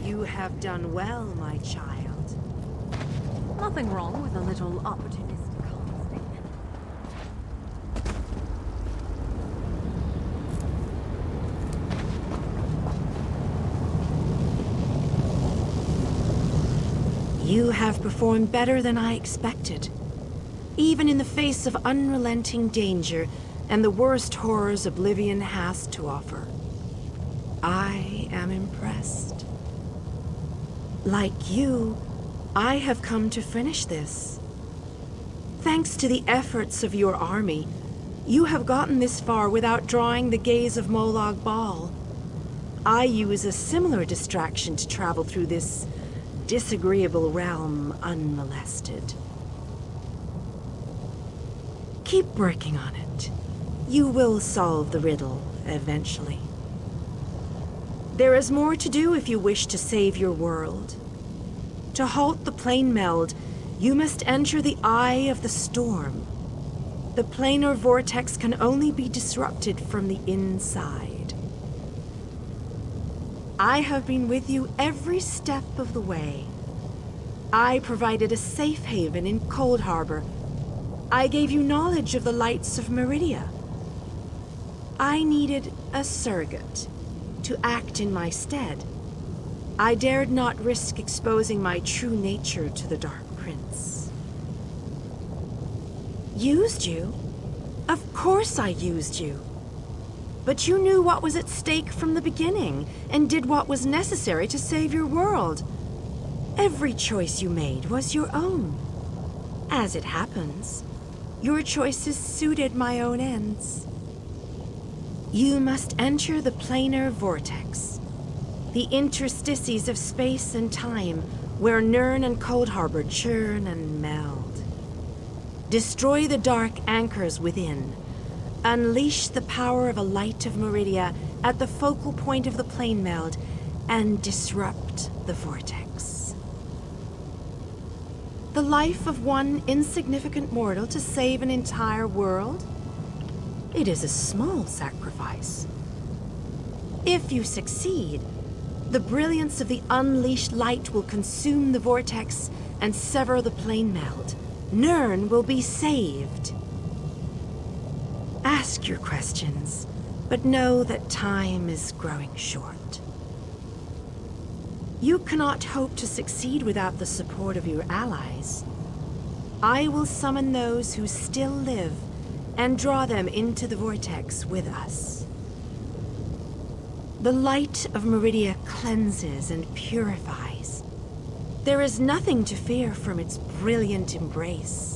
You have done well, my child. Nothing wrong with a little opportunistic harvesting. You have performed better than I expected. Even in the face of unrelenting danger and the worst horrors Oblivion has to offer. I am impressed. Like you, I have come to finish this. Thanks to the efforts of your army, you have gotten this far without drawing the gaze of Molag Bal. I use a similar distraction to travel through this disagreeable realm unmolested. Keep working on it. You will solve the riddle eventually. There is more to do if you wish to save your world. To halt the plane meld, you must enter the eye of the storm. The planar vortex can only be disrupted from the inside. I have been with you every step of the way. I provided a safe haven in Cold Harbor. I gave you knowledge of the lights of Meridia. I needed a surrogate to act in my stead. I dared not risk exposing my true nature to the Dark Prince. Used you? Of course I used you. But you knew what was at stake from the beginning, and did what was necessary to save your world. Every choice you made was your own. As it happens, your choices suited my own ends. You must enter the planar vortex, the interstices of space and time where Nirn and Cold Harbor churn and meld. Destroy the dark anchors within. Unleash the power of a light of Meridia at the focal point of the plane meld and disrupt the vortex. The life of one insignificant mortal to save an entire world? It is a small sacrifice. If you succeed, the brilliance of the unleashed light will consume the vortex and sever the plane meld. Nirn will be saved. Ask your questions, but know that time is growing short. You cannot hope to succeed without the support of your allies. I will summon those who still live and draw them into the vortex with us. The light of Meridia cleanses and purifies. There is nothing to fear from its brilliant embrace.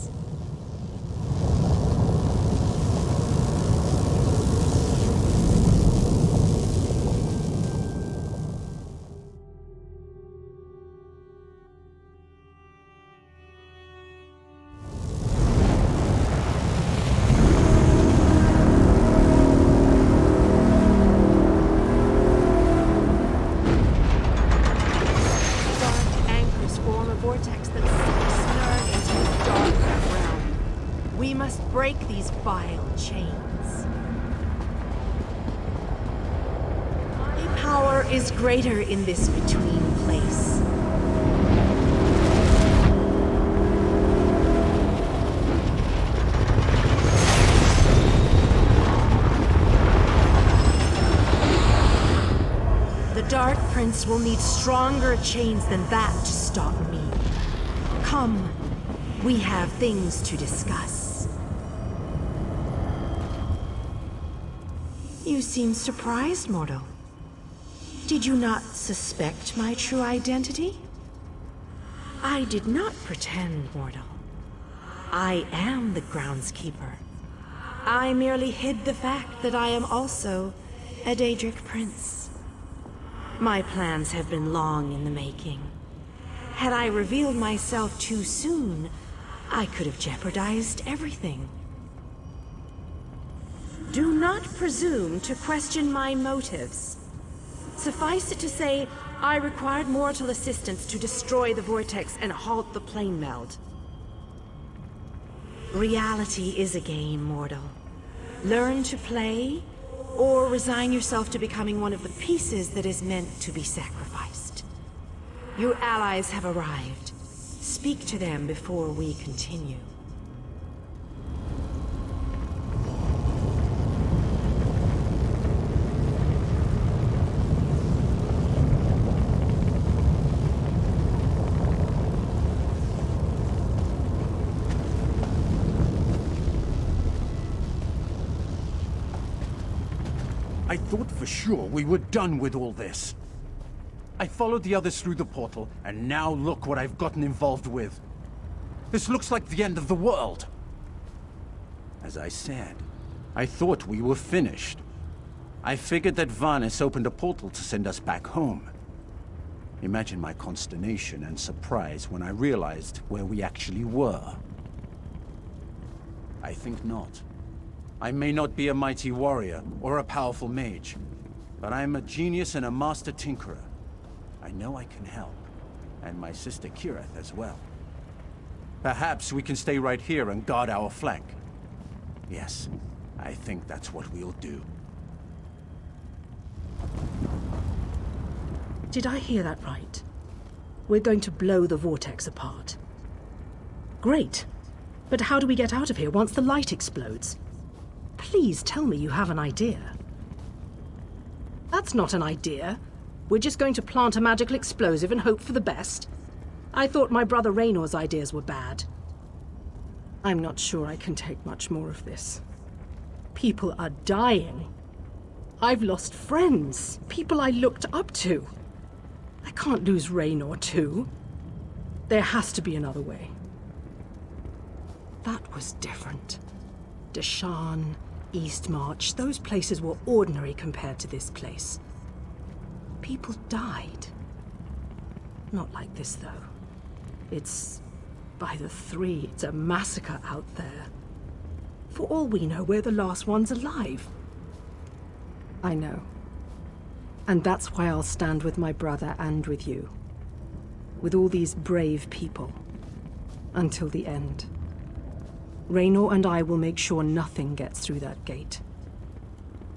Break these vile chains. My power is greater in this between place. The Dark Prince will need stronger chains than that to stop me. Come, we have things to discuss. You seem surprised, mortal. Did you not suspect my true identity? I did not pretend, mortal. I am the groundskeeper. I merely hid the fact that I am also a Daedric prince. My plans have been long in the making. Had I revealed myself too soon, I could have jeopardized everything. Do not presume to question my motives. Suffice it to say, I required mortal assistance to destroy the vortex and halt the plane meld. Reality is a game, mortal. Learn to play, or resign yourself to becoming one of the pieces that is meant to be sacrificed. Your allies have arrived. Speak to them before we continue. I thought for sure we were done with all this. I followed the others through the portal, and now look what I've gotten involved with. This looks like the end of the world. As I said, I thought we were finished. I figured that Varnis opened a portal to send us back home. Imagine my consternation and surprise when I realized where we actually were. I think not. I may not be a mighty warrior or a powerful mage, but I am a genius and a master tinkerer. I know I can help, and my sister Kirith as well. Perhaps we can stay right here and guard our flank. Yes, I think that's what we'll do. Did I hear that right? We're going to blow the vortex apart. Great. But how do we get out of here once the light explodes? Please tell me you have an idea. That's not an idea. We're just going to plant a magical explosive and hope for the best. I thought my brother Raynor's ideas were bad. I'm not sure I can take much more of this. People are dying. I've lost friends, people I looked up to. I can't lose Raynor too. There has to be another way. That was different. Deshaan, Eastmarch, those places were ordinary compared to this place. People died. Not like this, though. It's by the three. It's a massacre out there. For all we know, we're the last ones alive. I know. And that's why I'll stand with my brother and with you. With all these brave people. Until the end. Raynor and I will make sure nothing gets through that gate.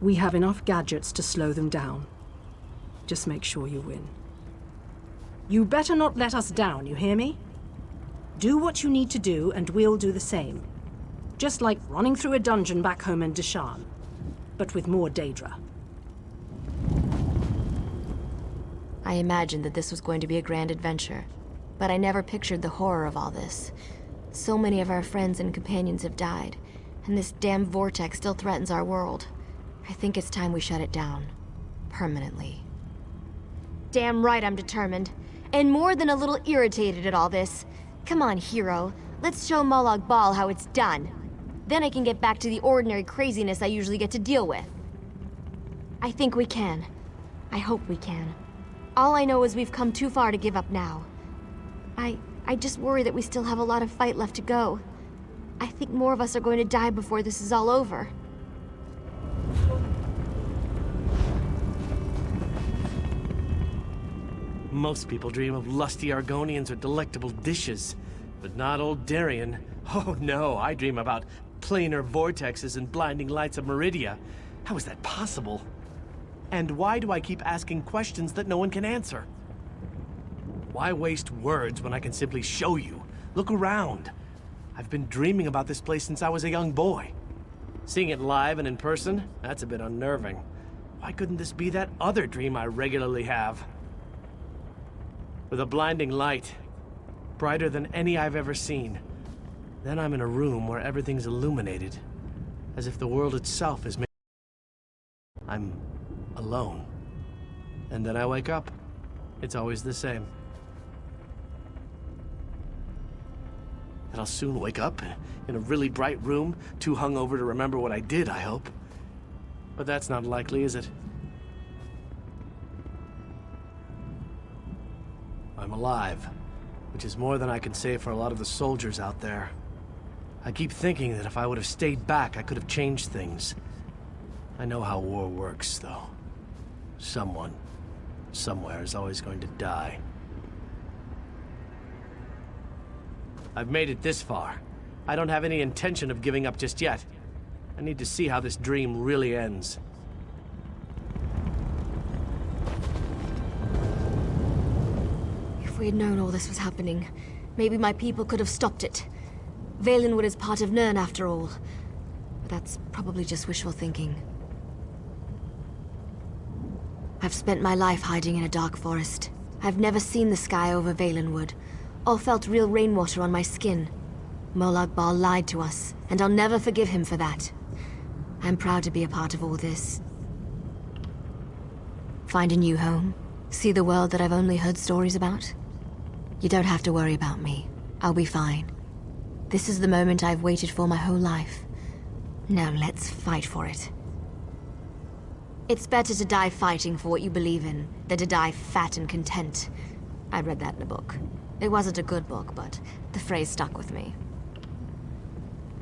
We have enough gadgets to slow them down. Just make sure you win. You better not let us down, you hear me? Do what you need to do, and we'll do the same. Just like running through a dungeon back home in Deshaan, but with more Daedra. I imagined that this was going to be a grand adventure, but I never pictured the horror of all this. So many of our friends and companions have died, and this damn vortex still threatens our world. I think it's time we shut it down. Permanently. Damn right I'm determined. And more than a little irritated at all this. Come on, hero. Let's show Molag Bal how it's done. Then I can get back to the ordinary craziness I usually get to deal with. I think we can. I hope we can. All I know is we've come too far to give up now. I just worry that we still have a lot of fight left to go. I think more of us are going to die before this is all over. Most people dream of lusty Argonians or delectable dishes, but not old Darien. Oh no, I dream about planar vortexes and blinding lights of Meridia. How is that possible? And why do I keep asking questions that no one can answer? Why waste words when I can simply show you? Look around. I've been dreaming about this place since I was a young boy. Seeing it live and in person, that's a bit unnerving. Why couldn't this be that other dream I regularly have? With a blinding light, brighter than any I've ever seen. Then I'm in a room where everything's illuminated, as if the world itself is made. I'm alone. And then I wake up. It's always the same. And I'll soon wake up in a really bright room, too hungover to remember what I did, I hope. But that's not likely, is it? I'm alive, which is more than I can say for a lot of the soldiers out there. I keep thinking that if I would have stayed back, I could have changed things. I know how war works, though. Someone, somewhere is always going to die. I've made it this far. I don't have any intention of giving up just yet. I need to see how this dream really ends. You we had known all this was happening, maybe my people could have stopped it. Valenwood is part of Nirn after all. But that's probably just wishful thinking. I've spent my life hiding in a dark forest. I've never seen the sky over Valenwood, or felt real rainwater on my skin. Molag Bal lied to us, and I'll never forgive him for that. I'm proud to be a part of all this. Find a new home, see the world that I've only heard stories about. You don't have to worry about me. I'll be fine. This is the moment I've waited for my whole life. Now let's fight for it. It's better to die fighting for what you believe in than to die fat and content. I read that in a book. It wasn't a good book, but the phrase stuck with me.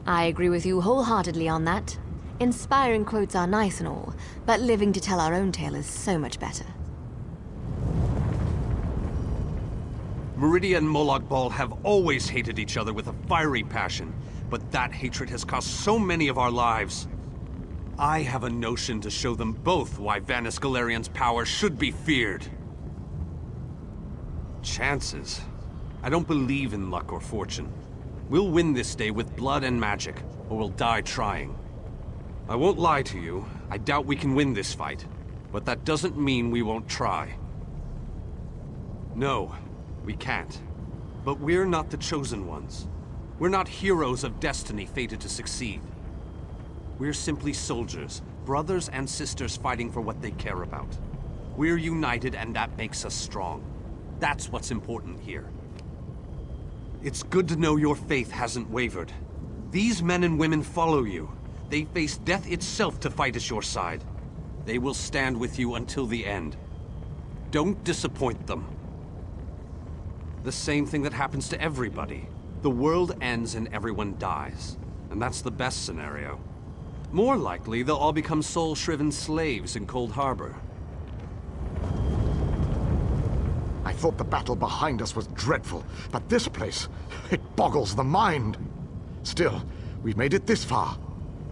I agree with you wholeheartedly on that. Inspiring quotes are nice and all, but living to tell our own tale is so much better. Meridia and Molag Bal have always hated each other with a fiery passion, but that hatred has cost so many of our lives. I have a notion to show them both why Vanis Galarian's power should be feared. Chances? I don't believe in luck or fortune. We'll win this day with blood and magic, or we'll die trying. I won't lie to you, I doubt we can win this fight, but that doesn't mean we won't try. No, we can't. But we're not the chosen ones. We're not heroes of destiny fated to succeed. We're simply soldiers, brothers and sisters fighting for what they care about. We're united and that makes us strong. That's what's important here. It's good to know your faith hasn't wavered. These men and women follow you. They face death itself to fight at your side. They will stand with you until the end. Don't disappoint them. The same thing that happens to everybody. The world ends and everyone dies. And that's the best scenario. More likely, they'll all become soul-shriven slaves in Cold Harbor. I thought the battle behind us was dreadful, but this place, it boggles the mind. Still, we've made it this far.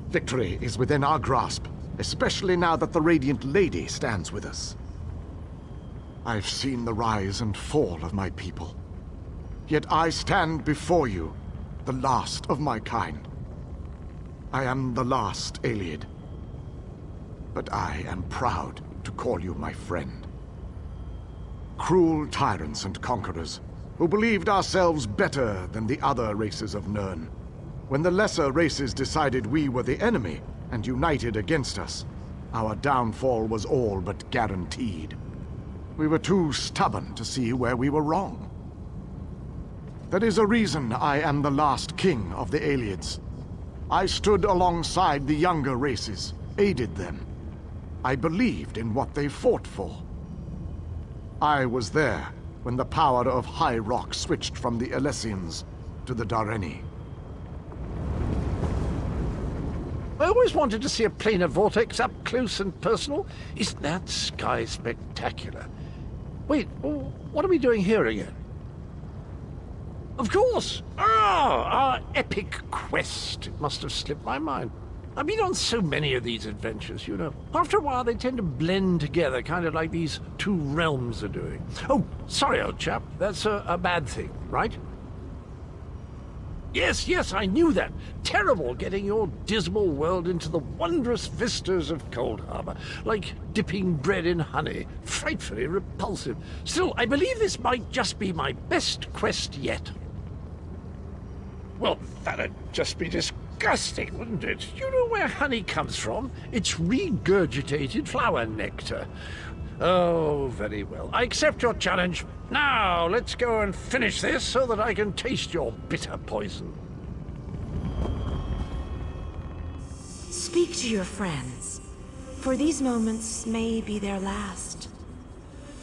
Victory is within our grasp, especially now that the Radiant Lady stands with us. I've seen the rise and fall of my people. Yet I stand before you, the last of my kind. I am the last Ayleid. But I am proud to call you my friend. Cruel tyrants and conquerors, who believed ourselves better than the other races of Nirn. When the lesser races decided we were the enemy and united against us, our downfall was all but guaranteed. We were too stubborn to see where we were wrong. There is a reason I am the last king of the Ayleids. I stood alongside the younger races, aided them. I believed in what they fought for. I was there when the power of High Rock switched from the Alessians to the Dareni. I always wanted to see a planar vortex up close and personal. Isn't that sky spectacular? Wait, what are we doing here again? Of course! Our epic quest. It must have slipped my mind. I've been on so many of these adventures, you know. After a while, they tend to blend together, kind of like these two realms are doing. Oh, sorry, old chap. That's a bad thing, right? Yes, I knew that. Terrible getting your dismal world into the wondrous vistas of Cold Harbor. Like dipping bread in honey. Frightfully repulsive. Still, I believe this might just be my best quest yet. Well, that'd just be disgusting, wouldn't it? You know where honey comes from? It's regurgitated flower nectar. Oh, very well. I accept your challenge. Now, let's go and finish this so that I can taste your bitter poison. Speak to your friends, for these moments may be their last.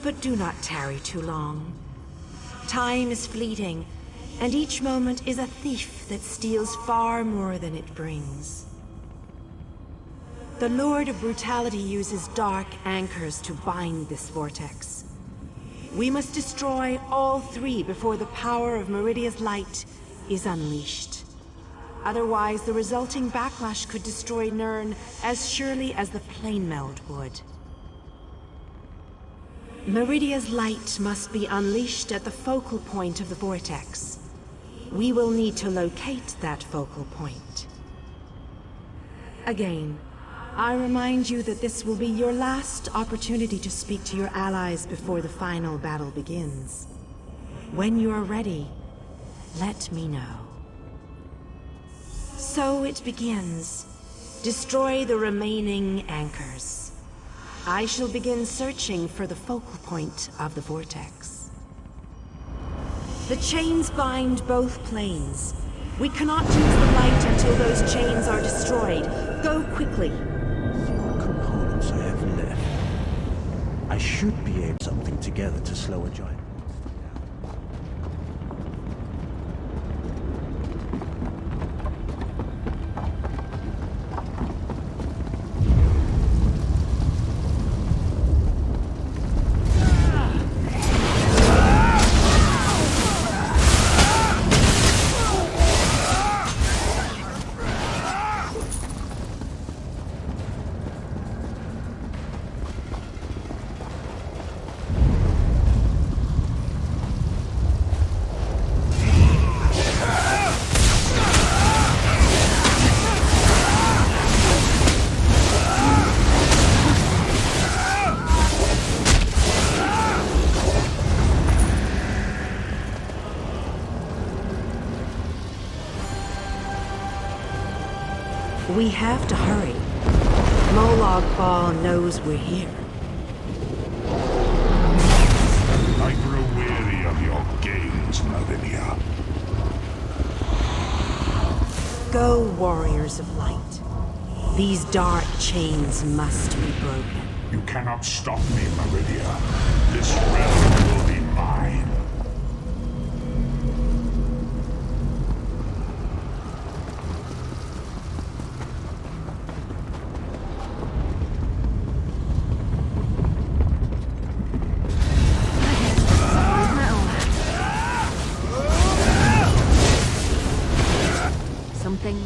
But do not tarry too long. Time is fleeting, and each moment is a thief that steals far more than it brings. The Lord of Brutality uses dark anchors to bind this vortex. We must destroy all three before the power of Meridia's light is unleashed. Otherwise, the resulting backlash could destroy Nirn as surely as the plane meld would. Meridia's light must be unleashed at the focal point of the vortex. We will need to locate that focal point. Again, I remind you that this will be your last opportunity to speak to your allies before the final battle begins. When you are ready, let me know. So it begins. Destroy the remaining anchors. I shall begin searching for the focal point of the vortex. The chains bind both planes. We cannot use the light until those chains are destroyed. Go quickly. See what components I have left. I should be able to put something together to slow a giant. We have to hurry. Molag Bal knows we're here. I grow weary of your games, Meridia. Go, warriors of light. These dark chains must be broken. You cannot stop me, Meridia. This realm will be mine. Something.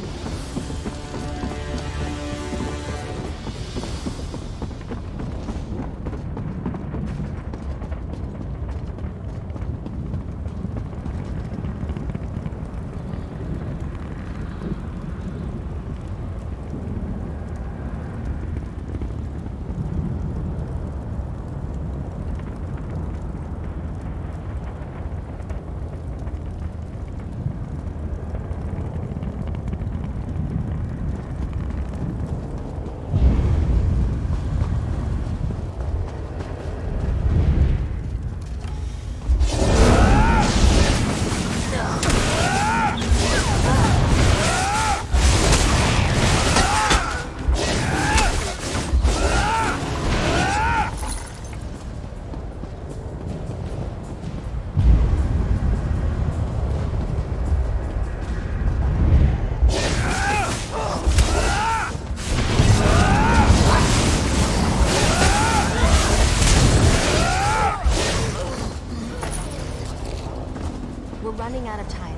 Running out of time.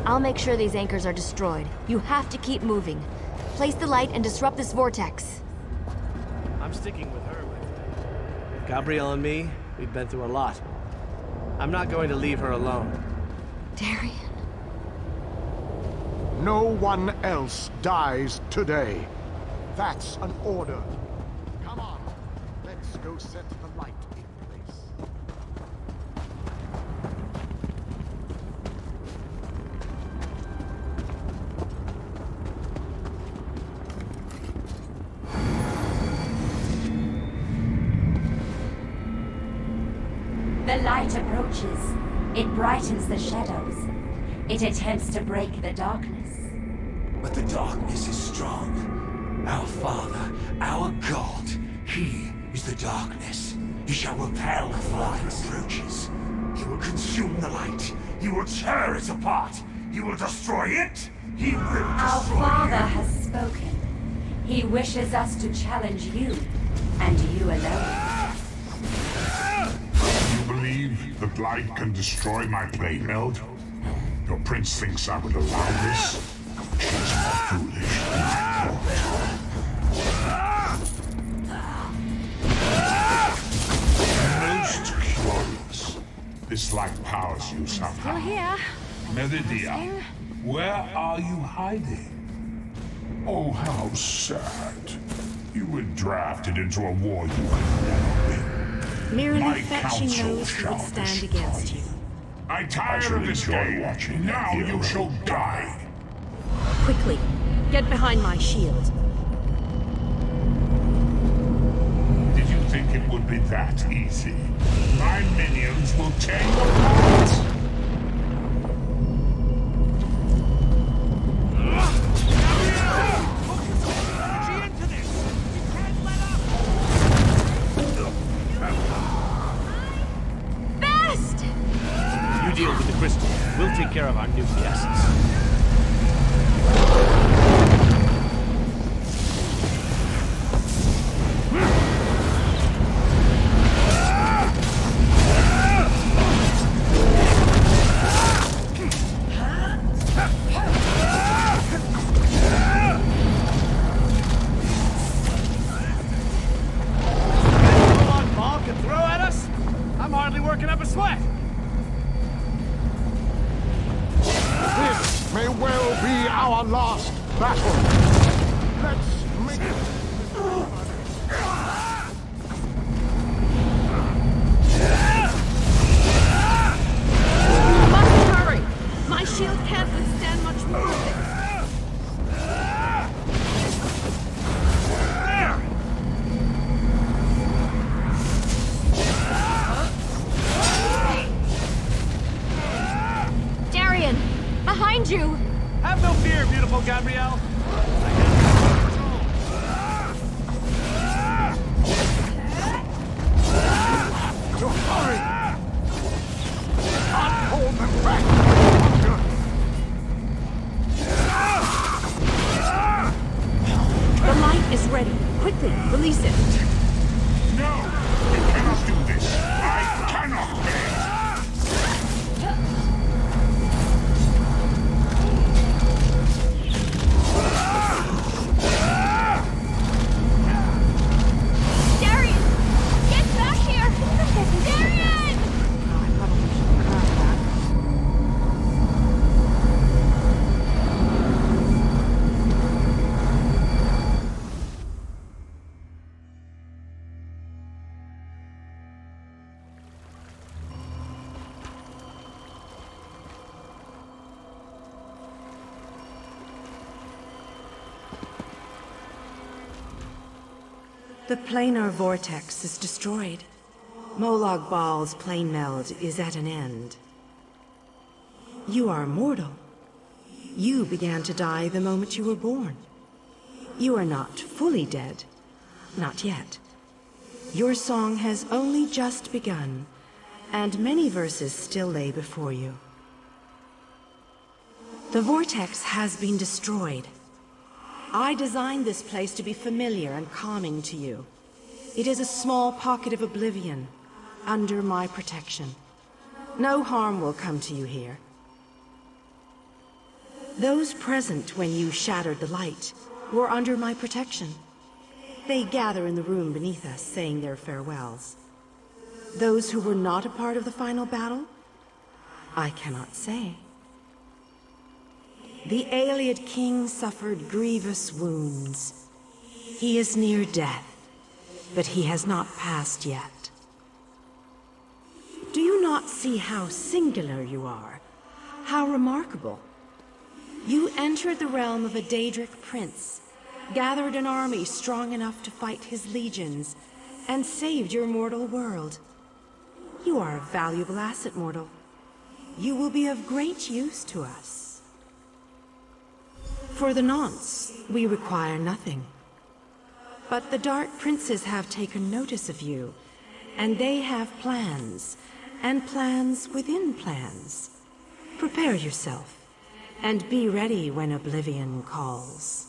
I'll make sure these anchors are destroyed. You have to keep moving. Place the light and disrupt this vortex. I'm sticking with her, my friend. Gabrielle and me, we've been through a lot. I'm not going to leave her alone. Darien. No one else dies today. That's an order. Come on, let's go set the light in place. The light approaches. It brightens the shadows. It attempts to break the darkness. But the darkness is strong. Our Father, our God, He is the darkness. He shall repel the light approaches. He will consume the light. He will tear it apart. He will destroy it. He will destroy Our Father has spoken. He wishes us to challenge you, and you alone. You believe that light can destroy my plane meld? Your prince thinks I would allow this? She's more foolish than I thought. Most This light powers you somehow. Still here. Meridia, where are you hiding? Oh, how sad. You were drafted into a war you could never win. Merely My fetching counsel those who shall would stand destroy against you. I tire of this game. Now you shall die. Quickly, get behind my shield. Did you think it would be that easy? My minions will tear you apart. Best! You deal with the crystal. We'll take care of our nucleacids. This may well be our last battle. Let's make it. Must hurry! My shield can't withstand much more of this. Darian! Behind you! Have no fear, beautiful Gabrielle. To hurry! Can't hold them back any longer. The light is ready. Quickly, release it. No! You cannot do this. I cannot bear. Darian! Get back here! Darian! The planar vortex is destroyed. Molag Bal's plane meld is at an end. You are mortal. You began to die the moment you were born. You are not fully dead. Not yet. Your song has only just begun, and many verses still lay before you. The vortex has been destroyed. I designed this place to be familiar and calming to you. It is a small pocket of oblivion, under my protection. No harm will come to you here. Those present when you shattered the light were under my protection. They gather in the room beneath us, saying their farewells. Those who were not a part of the final battle, I cannot say. The Ayleid king suffered grievous wounds. He is near death, but he has not passed yet. Do you not see how singular you are? How remarkable? You entered the realm of a Daedric prince, gathered an army strong enough to fight his legions, and saved your mortal world. You are a valuable asset, mortal. You will be of great use to us. For the nonce, we require nothing. But the Dark Princes have taken notice of you, and they have plans, and plans within plans. Prepare yourself, and be ready when oblivion calls.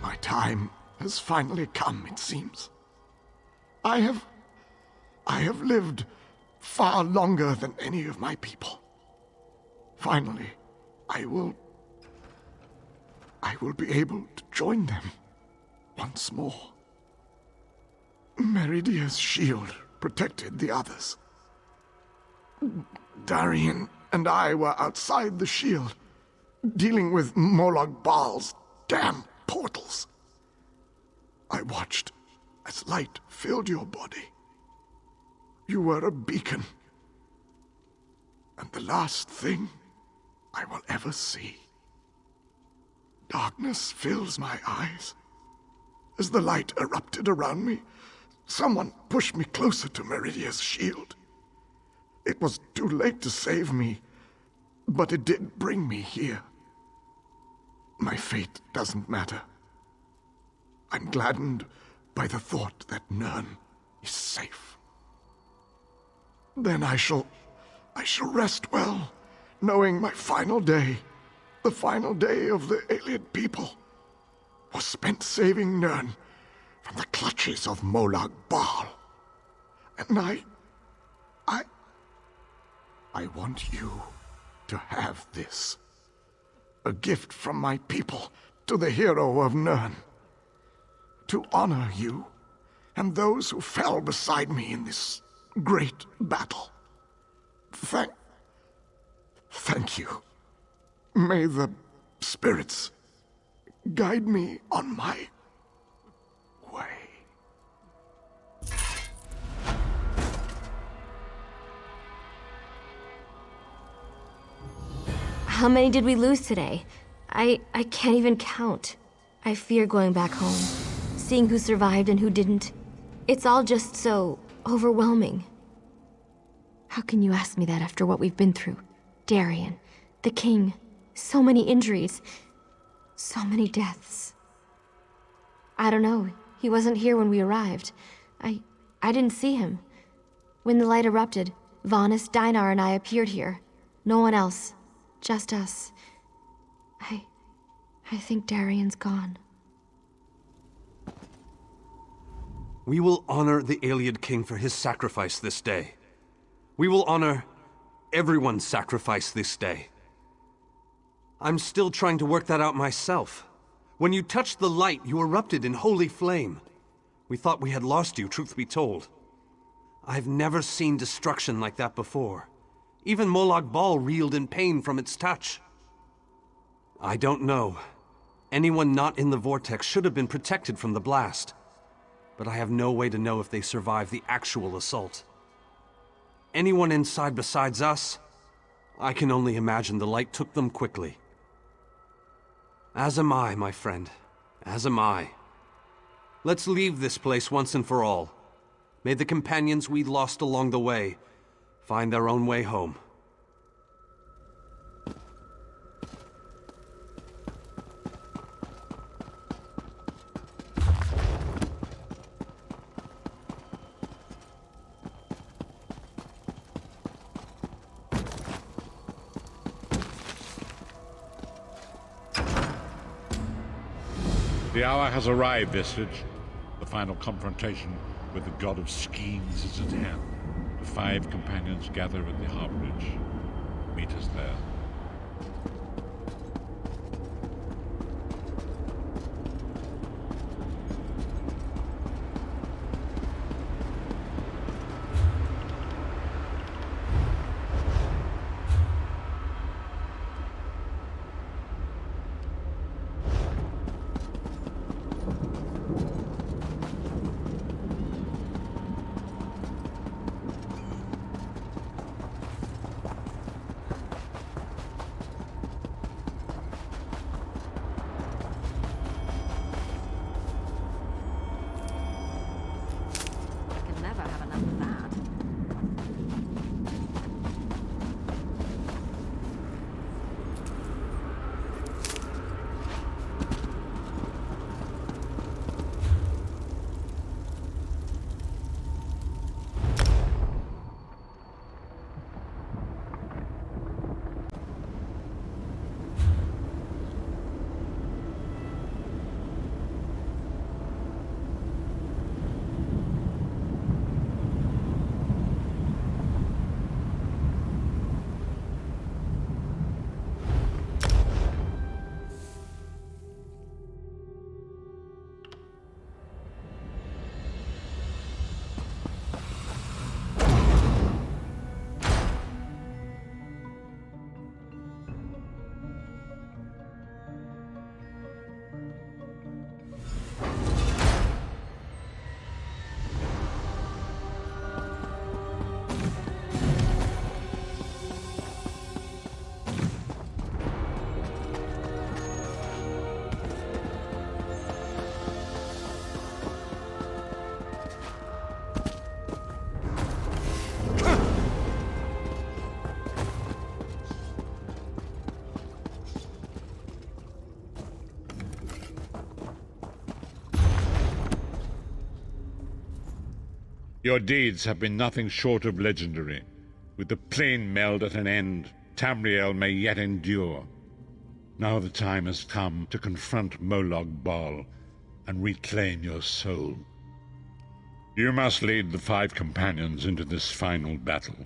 My time has finally come, it seems. I have lived far longer than any of my people. Finally, I will I will be able to join them once more. Meridia's shield protected the others. Darien and I were outside the shield, dealing with Molag Bal's damn portals. I watched as light filled your body. You were a beacon, and the last thing I will ever see. Darkness fills my eyes. As the light erupted around me, someone pushed me closer to Meridia's shield. It was too late to save me, but it did bring me here. My fate doesn't matter. I'm gladdened by the thought that Nirn is safe. Then I shall rest well, knowing my final day, the final day of the Ayleid people, was spent saving Nirn from the clutches of Molag Bal. And I want you to have this. A gift from my people to the hero of Nirn. To honor you and those who fell beside me in this great battle. Thank you. May the spirits guide me on my way. How many did we lose today? I can't even count. I fear going back home, seeing who survived and who didn't. It's all just so overwhelming. How can you ask me that after what we've been through? Darien, the king, so many injuries, so many deaths. I don't know. He wasn't here when we arrived. I didn't see him. When the light erupted, Vanis, Dinar, and I appeared here. No one else. Just us. I think Darien's gone. We will honor the Ayleid king for his sacrifice this day. We will honor everyone's sacrifice this day. I'm still trying to work that out myself. When you touched the light, you erupted in holy flame. We thought we had lost you, truth be told. I've never seen destruction like that before. Even Molag Bal reeled in pain from its touch. I don't know. Anyone not in the vortex should have been protected from the blast. But I have no way to know if they survived the actual assault. Anyone inside besides us? I can only imagine the light took them quickly. As am I, my friend. As am I. Let's leave this place once and for all. May the companions we lost along the way find their own way home. The hour has arrived, Vestige. The final confrontation with the god of schemes is at hand. The 5 companions gather at the harborage. Meet us there. Your deeds have been nothing short of legendary. With the plane meld at an end, Tamriel may yet endure. Now the time has come to confront Molag Bal and reclaim your soul. You must lead the 5 companions into this final battle.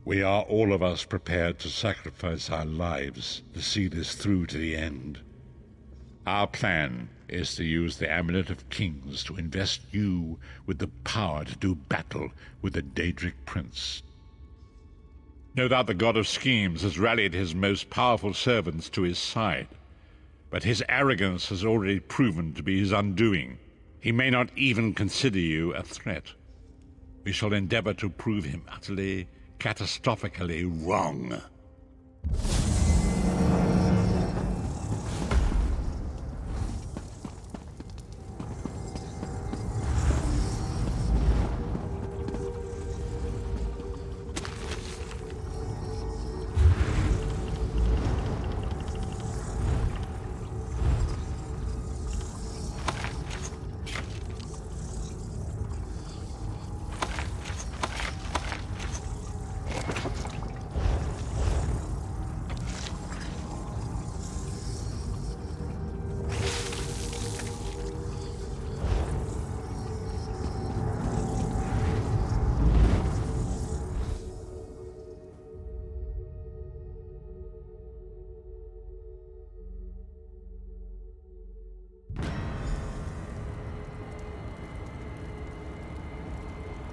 We are all of us prepared to sacrifice our lives to see this through to the end. Our plan is to use the Amulet of Kings to invest you with the power to do battle with the Daedric Prince. No doubt the God of Schemes has rallied his most powerful servants to his side, but his arrogance has already proven to be his undoing. He may not even consider you a threat. We shall endeavor to prove him utterly, catastrophically wrong.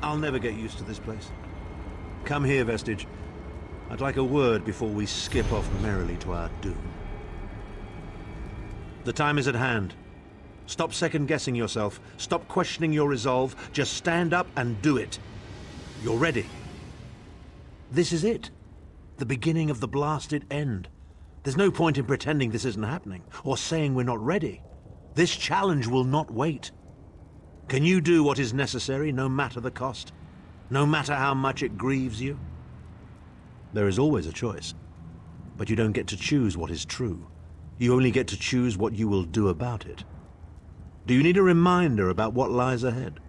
I'll never get used to this place. Come here, Vestige. I'd like a word before we skip off merrily to our doom. The time is at hand. Stop second-guessing yourself. Stop questioning your resolve. Just stand up and do it. You're ready. This is it. The beginning of the blasted end. There's no point in pretending this isn't happening, or saying we're not ready. This challenge will not wait. Can you do what is necessary, no matter the cost? No matter how much it grieves you? There is always a choice, but you don't get to choose what is true. You only get to choose what you will do about it. Do you need a reminder about what lies ahead?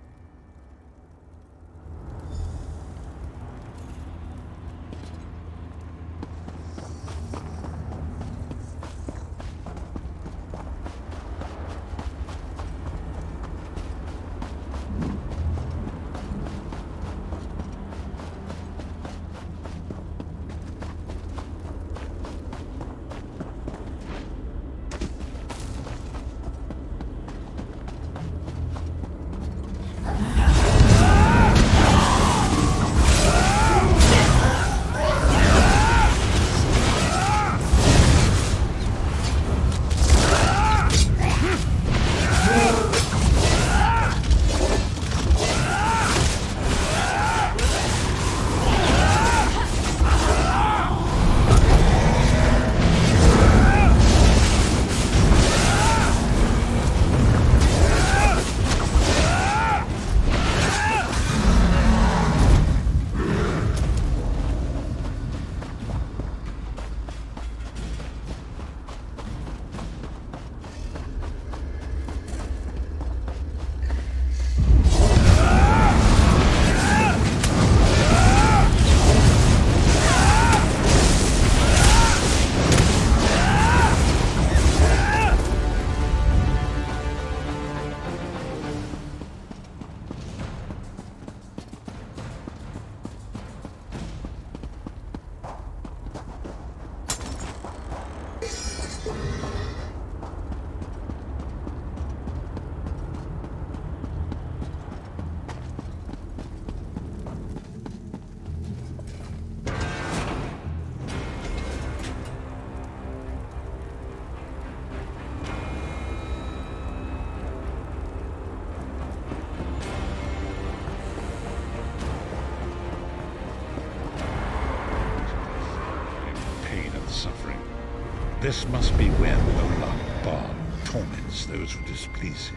This must be where Molag Bal torments those who displease him.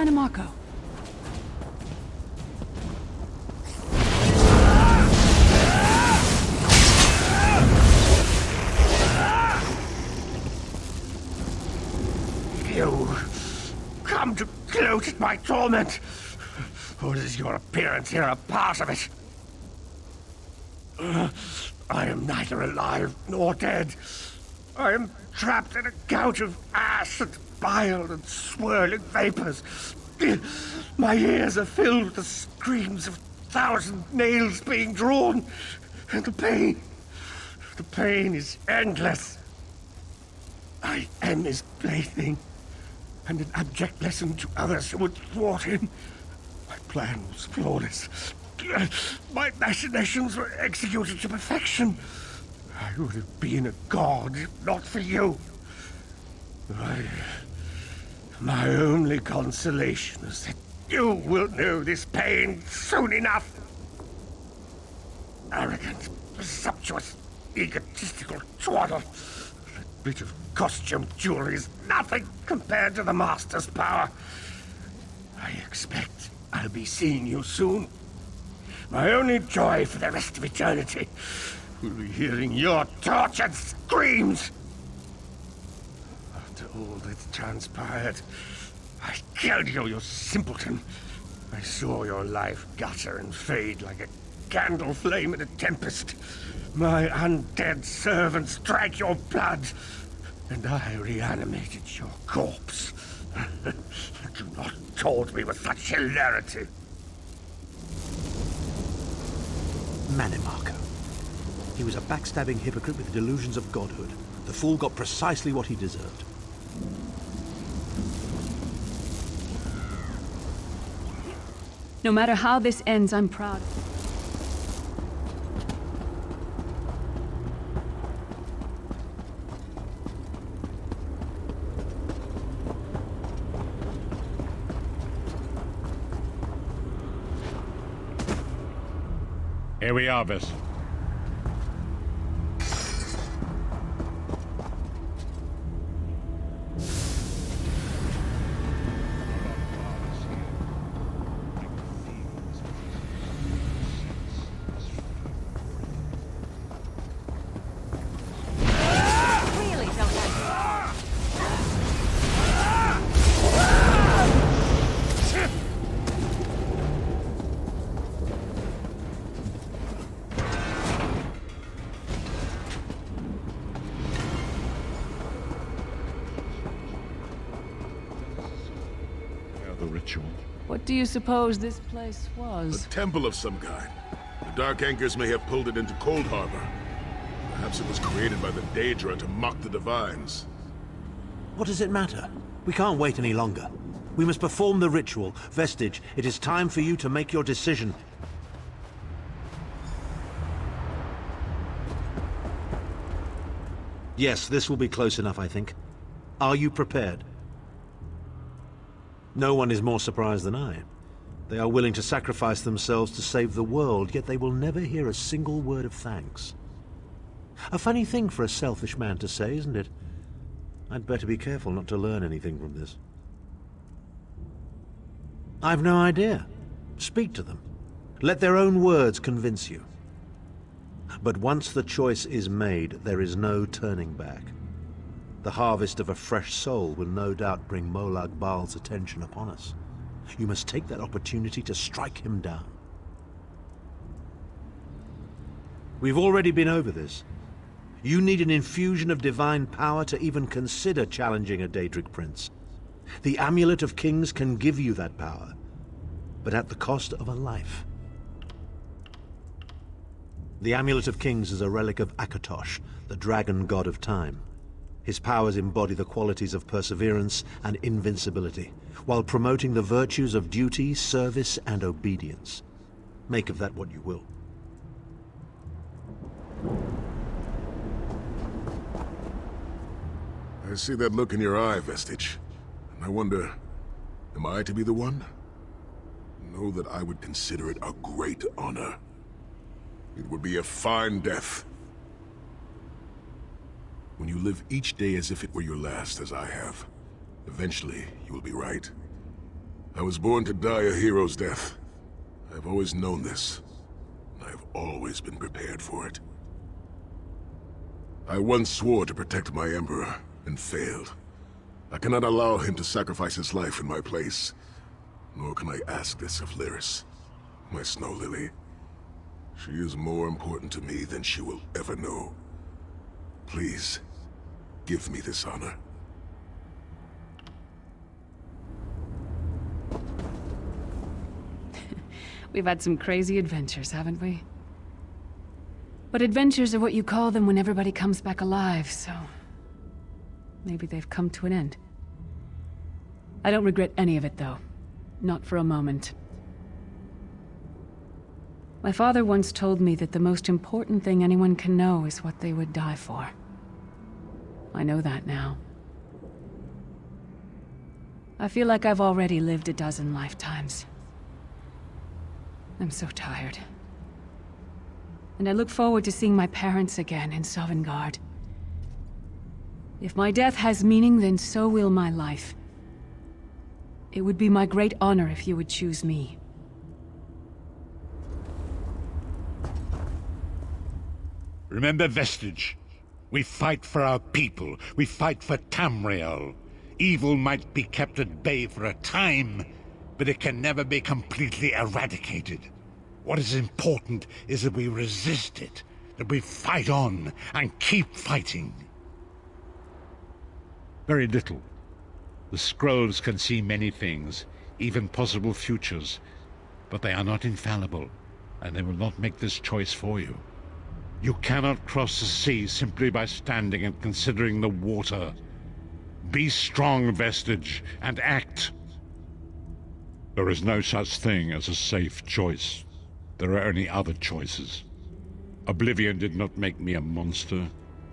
Manimarco. You come to gloat at my torment, or is your appearance here a part of it? I am neither alive nor dead. I am trapped in a gout of ash and bile and swirling vapors. My ears are filled with the screams of 1,000 nails being drawn, and the pain is endless. I am his plaything, and an abject lesson to others who would thwart him. My plan was flawless. My machinations were executed to perfection. I would have been a god if not for you. My only consolation is that you will know this pain soon enough. Arrogant, presumptuous, egotistical twaddle. That bit of costume jewelry is nothing compared to the Master's power. I expect I'll be seeing you soon. My only joy for the rest of eternity will be hearing your tortured screams. After all that's transpired, I killed you, you simpleton. I saw your life gutter and fade like a candle flame in a tempest. My undead servants drank your blood, and I reanimated your corpse. Do not taunt me with such hilarity. Manimarco. He was a backstabbing hypocrite with delusions of godhood. The fool got precisely what he deserved. No matter how this ends, I'm proud. Here we are, Vis. What do you suppose this place was? A temple of some kind. The Dark Anchors may have pulled it into Cold Harbor. Perhaps it was created by the Daedra to mock the Divines. What does it matter? We can't wait any longer. We must perform the ritual. Vestige, it is time for you to make your decision. Yes, this will be close enough, I think. Are you prepared? No one is more surprised than I. They are willing to sacrifice themselves to save the world, yet they will never hear a single word of thanks. A funny thing for a selfish man to say, isn't it? I'd better be careful not to learn anything from this. I've no idea. Speak to them. Let their own words convince you. But once the choice is made, there is no turning back. The harvest of a fresh soul will no doubt bring Molag Bal's attention upon us. You must take that opportunity to strike him down. We've already been over this. You need an infusion of divine power to even consider challenging a Daedric prince. The Amulet of Kings can give you that power, but at the cost of a life. The Amulet of Kings is a relic of Akatosh, the dragon god of time. His powers embody the qualities of perseverance and invincibility, while promoting the virtues of duty, service, and obedience. Make of that what you will. I see that look in your eye, Vestige. And I wonder, am I to be the one? Know that I would consider it a great honor. It would be a fine death. When you live each day as if it were your last, as I have, eventually you will be right. I was born to die a hero's death. I've always known this. I've always been prepared for it. I once swore to protect my Emperor, and failed. I cannot allow him to sacrifice his life in my place. Nor can I ask this of Lyris, my snow lily. She is more important to me than she will ever know. Please, give me this honor. We've had some crazy adventures, haven't we? But adventures are what you call them when everybody comes back alive, so... maybe they've come to an end. I don't regret any of it, though. Not for a moment. My father once told me that the most important thing anyone can know is what they would die for. I know that now. I feel like I've already lived a dozen lifetimes. I'm so tired. And I look forward to seeing my parents again in Sovngarde. If my death has meaning, then so will my life. It would be my great honor if you would choose me. Remember, Vestige. We fight for our people. We fight for Tamriel. Evil might be kept at bay for a time, but it can never be completely eradicated. What is important is that we resist it, that we fight on and keep fighting. Very little. The scrolls can see many things, even possible futures, but they are not infallible, and they will not make this choice for you. You cannot cross the sea simply by standing and considering the water. Be strong, Vestige, and act. There is no such thing as a safe choice. There are only other choices. Oblivion did not make me a monster.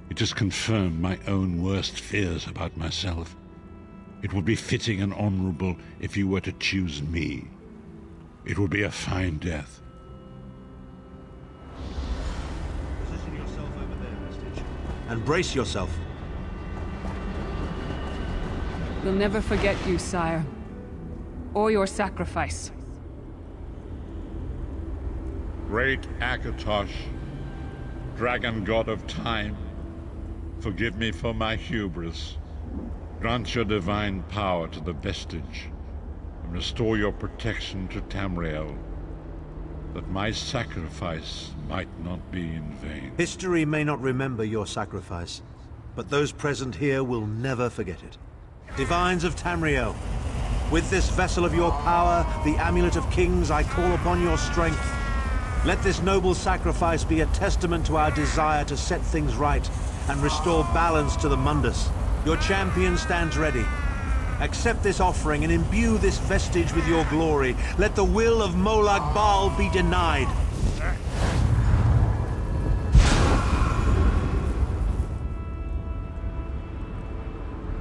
It has confirmed my own worst fears about myself. It would be fitting and honorable if you were to choose me. It would be a fine death. Position yourself over there, Vestige. And brace yourself. We'll never forget you, sire. Or your sacrifice. Great Akatosh, dragon god of time, forgive me for my hubris. Grant your divine power to the Vestige, and restore your protection to Tamriel, that my sacrifice might not be in vain. History may not remember your sacrifice, but those present here will never forget it. Divines of Tamriel, with this vessel of your power, the Amulet of Kings, I call upon your strength. Let this noble sacrifice be a testament to our desire to set things right and restore balance to the Mundus. Your champion stands ready. Accept this offering and imbue this vestige with your glory. Let the will of Molag Bal be denied.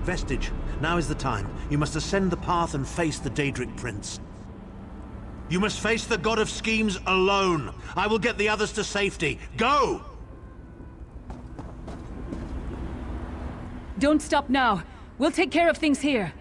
Vestige, now is the time. You must ascend the path and face the Daedric Prince. You must face the God of Schemes alone. I will get the others to safety. Go! Don't stop now. We'll take care of things here.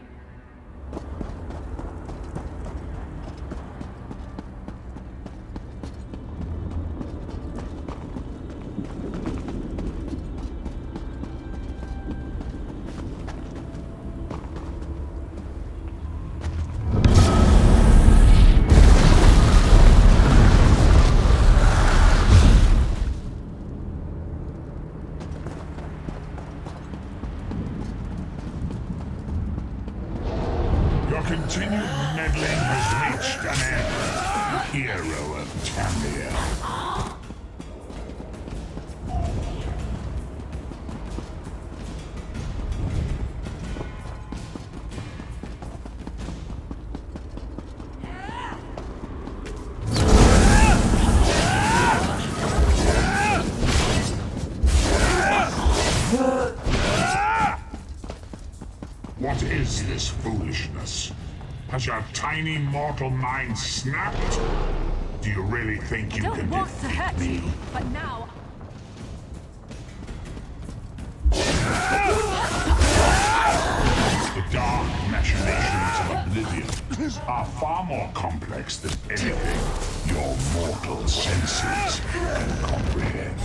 Continued meddling has reached an end, hero of Tamriel. What is this foolishness? Has your tiny mortal mind snapped? Do you really think you can defeat me? But now... The dark machinations of oblivion. are far more complex than anything your mortal senses can comprehend.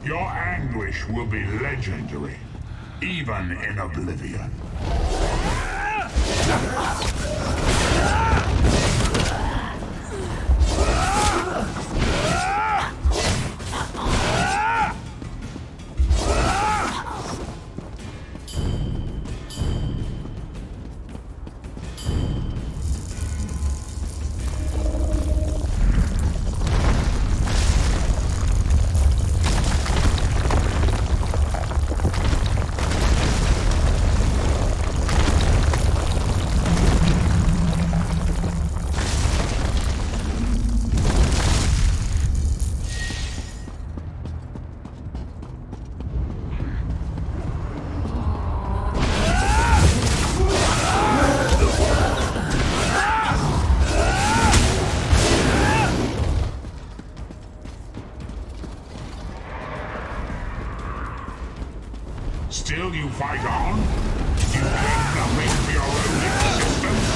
Your anguish will be legendary, even in oblivion. Still you fight on? You care nothing for your own existence?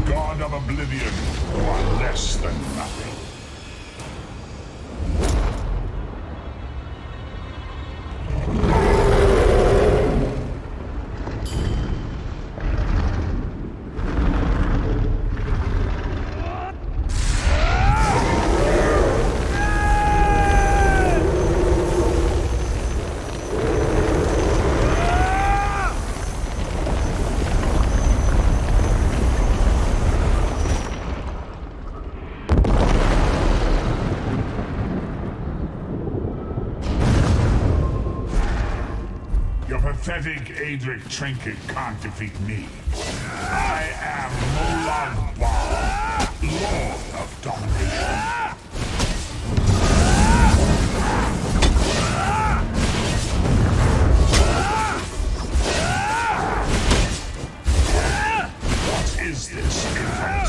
God of Oblivion, you are less than nothing. Pathetic Adric trinket can't defeat me. I am Molag Bal, Lord of Domination. What is this, infant?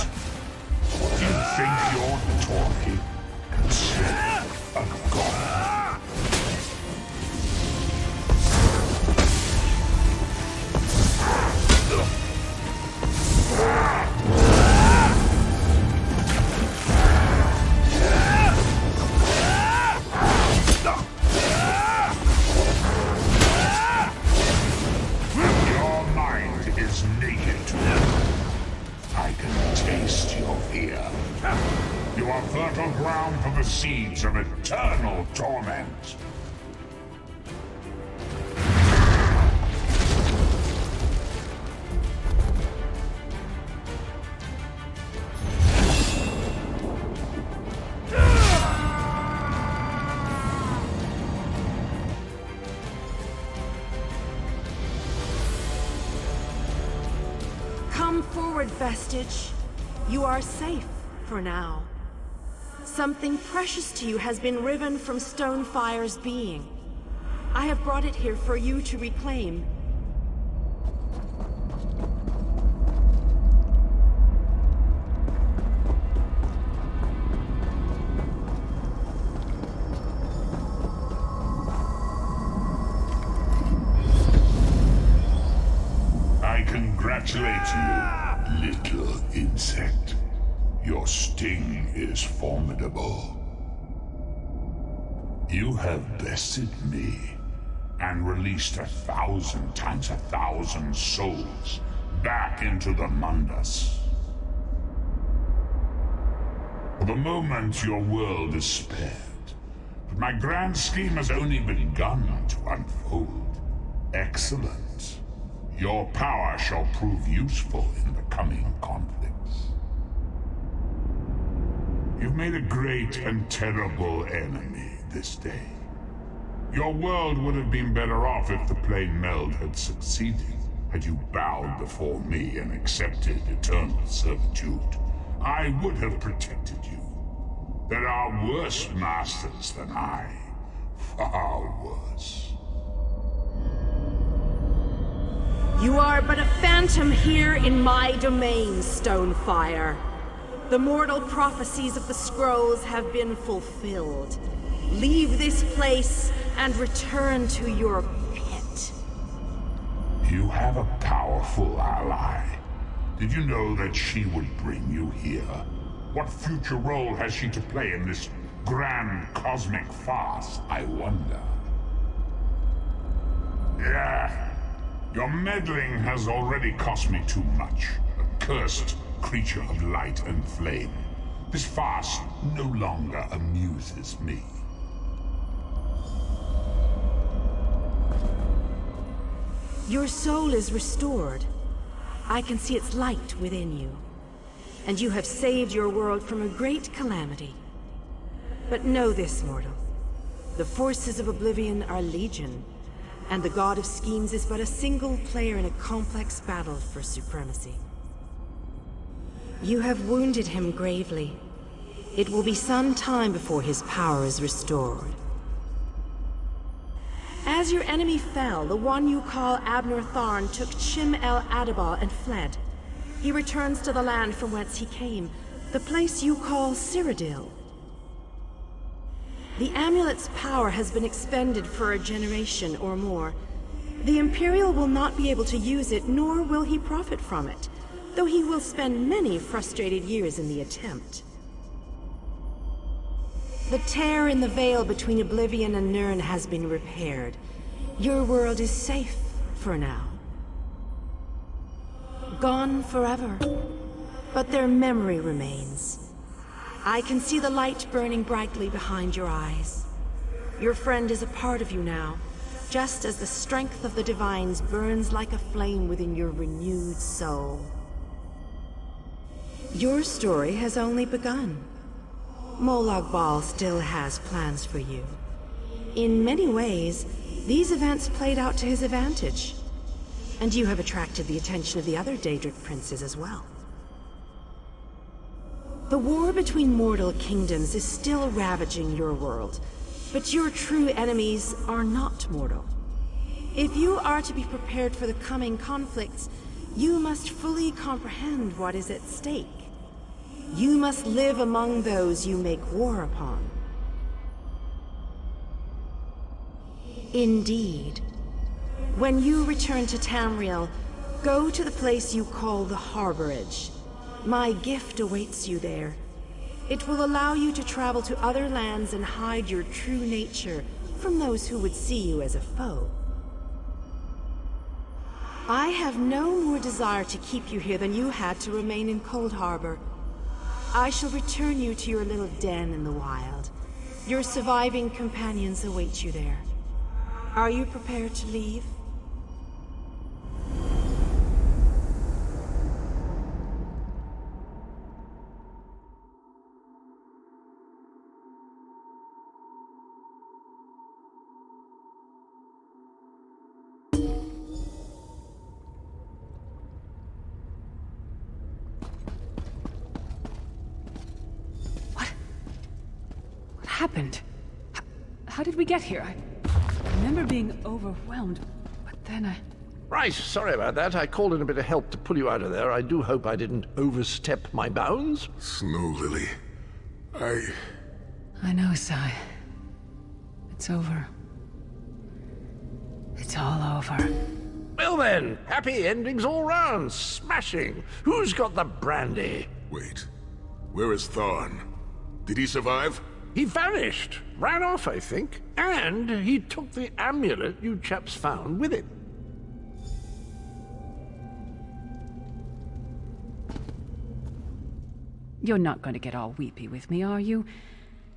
Do you think you're Torquay and slay a god? You are fertile ground for the seeds of eternal torment. Come forward, Vestige. You are safe for now. Something precious to you has been riven from Stonefire's being. I have brought it here for you to reclaim. I insect. Your sting is formidable. You have bested me and released 1,000 times 1,000 souls back into the Mundus. For the moment, your world is spared. But my grand scheme has only begun to unfold. Excellent. Your power shall prove useful in the coming conflicts. You've made a great and terrible enemy this day. Your world would have been better off if the plane meld had succeeded, had you bowed before me and accepted eternal servitude. I would have protected you. There are worse masters than I. Far worse. You are but a phantom here in my domain, Stonefire. The mortal prophecies of the scrolls have been fulfilled. Leave this place and return to your pit. You have a powerful ally. Did you know that she would bring you here? What future role has she to play in this grand cosmic farce, I wonder? Yeah, your meddling has already cost me too much. A cursed creature of light and flame. This farce no longer amuses me. Your soul is restored. I can see its light within you. And you have saved your world from a great calamity. But know this, mortal. The forces of Oblivion are legion, and the God of Schemes is but a single player in a complex battle for supremacy. You have wounded him gravely. It will be some time before his power is restored. As your enemy fell, the one you call Abner Tharn took Chim El Adabal and fled. He returns to the land from whence he came, the place you call Cyrodiil. The amulet's power has been expended for a generation or more. The Imperial will not be able to use it, nor will he profit from it, though he will spend many frustrated years in the attempt. The tear in the veil between Oblivion and Nirn has been repaired. Your world is safe for now. Gone forever, but their memory remains. I can see the light burning brightly behind your eyes. Your friend is a part of you now, just as the strength of the Divines burns like a flame within your renewed soul. Your story has only begun. Molag Bal still has plans for you. In many ways, these events played out to his advantage. And you have attracted the attention of the other Daedric princes as well. The war between mortal kingdoms is still ravaging your world, but your true enemies are not mortal. If you are to be prepared for the coming conflicts, you must fully comprehend what is at stake. You must live among those you make war upon. Indeed. When you return to Tamriel, go to the place you call the Harborage. My gift awaits you there. It will allow you to travel to other lands and hide your true nature from those who would see you as a foe. I have no more desire to keep you here than you had to remain in Cold Harbor. I shall return you to your little den in the wild. Your surviving companions await you there. Are you prepared to leave? Happened? How did we get here? I remember being overwhelmed, but then I... Right, sorry about that. I called in a bit of help to pull you out of there. I do hope I didn't overstep my bounds. Snow Lily, I know, Sai. It's over. It's all over. Well then, happy endings all round. Smashing. Who's got the brandy? Wait, where is Thorn? Did he survive? He vanished. Ran off, I think. And he took the amulet you chaps found with him. You're not going to get all weepy with me, are you?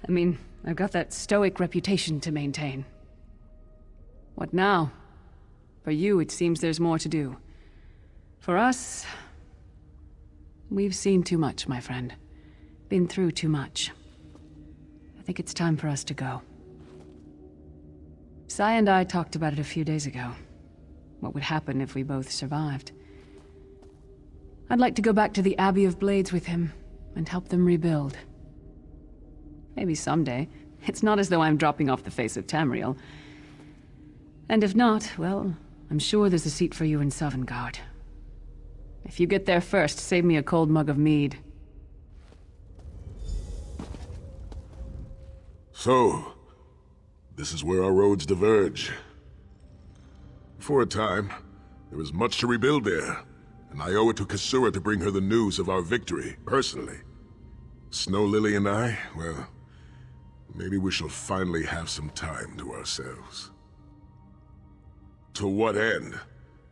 I mean, I've got that stoic reputation to maintain. What now? For you, it seems there's more to do. For us, we've seen too much, my friend. Been through too much. I think it's time for us to go. Sai and I talked about it a few days ago. What would happen if we both survived. I'd like to go back to the Abbey of Blades with him and help them rebuild. Maybe someday. It's not as though I'm dropping off the face of Tamriel. And if not, well, I'm sure there's a seat for you in Sovngarde. If you get there first, save me a cold mug of mead. So, this is where our roads diverge. For a time, there was much to rebuild there, and I owe it to Kasura to bring her the news of our victory, personally. Snow Lily and I, well, maybe we shall finally have some time to ourselves. To what end?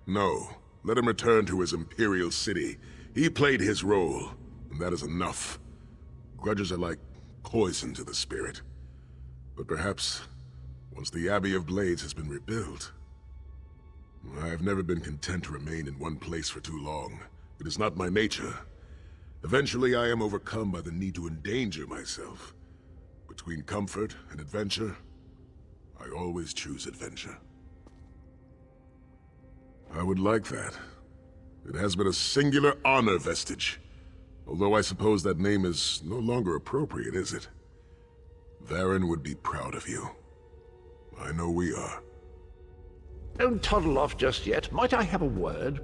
No, let him return to his Imperial city. He played his role, and that is enough. Grudges are like poison to the spirit. But perhaps, once the Abbey of Blades has been rebuilt... I have never been content to remain in one place for too long. It is not my nature. Eventually I am overcome by the need to endanger myself. Between comfort and adventure, I always choose adventure. I would like that. It has been a singular honor, Vestige. Although I suppose that name is no longer appropriate, is it? Varen would be proud of you. I know we are. Don't toddle off just yet. Might I have a word?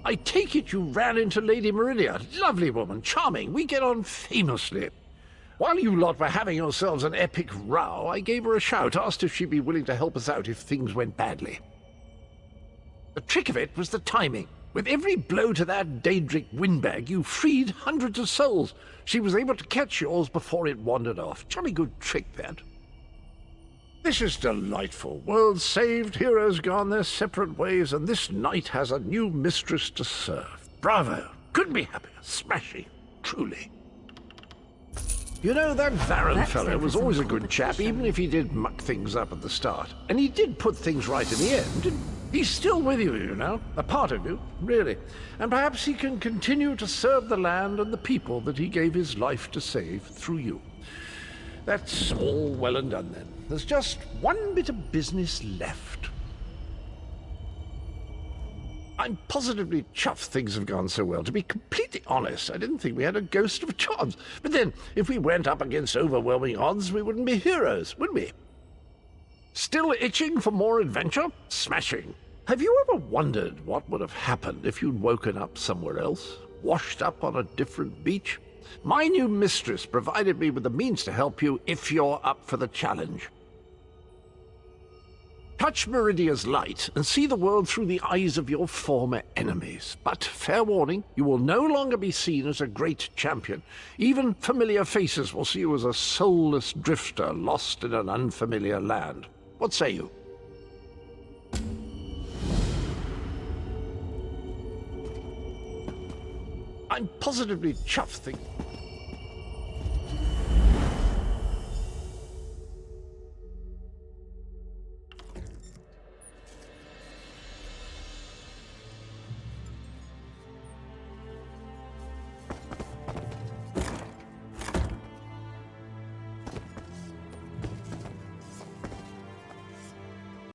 I take it you ran into Lady Meridia. Lovely woman, charming. We get on famously. While you lot were having yourselves an epic row, I gave her a shout, asked if she'd be willing to help us out if things went badly. The trick of it was the timing. With every blow to that Daedric windbag, you freed hundreds of souls. She was able to catch yours before it wandered off. Jolly good trick, that. This is delightful. World saved, heroes gone their separate ways, and this knight has a new mistress to serve. Bravo! Couldn't be happier. Smashing. Truly. You know, that Varen fellow was always a good chap, even if he did muck things up at the start. And he did put things right in the end, didn't he? He's still with you, you know. A part of you, really. And perhaps he can continue to serve the land and the people that he gave his life to save through you. That's all well and done, then. There's just one bit of business left. I'm positively chuffed things have gone so well. To be completely honest, I didn't think we had a ghost of a chance. But then, if we went up against overwhelming odds, we wouldn't be heroes, would we? Still itching for more adventure? Smashing. Have you ever wondered what would have happened if you'd woken up somewhere else? Washed up on a different beach? My new mistress provided me with the means to help you if you're up for the challenge. Touch Meridia's light and see the world through the eyes of your former enemies. But, fair warning, you will no longer be seen as a great champion. Even familiar faces will see you as a soulless drifter lost in an unfamiliar land. What say you? I'm positively chuffed.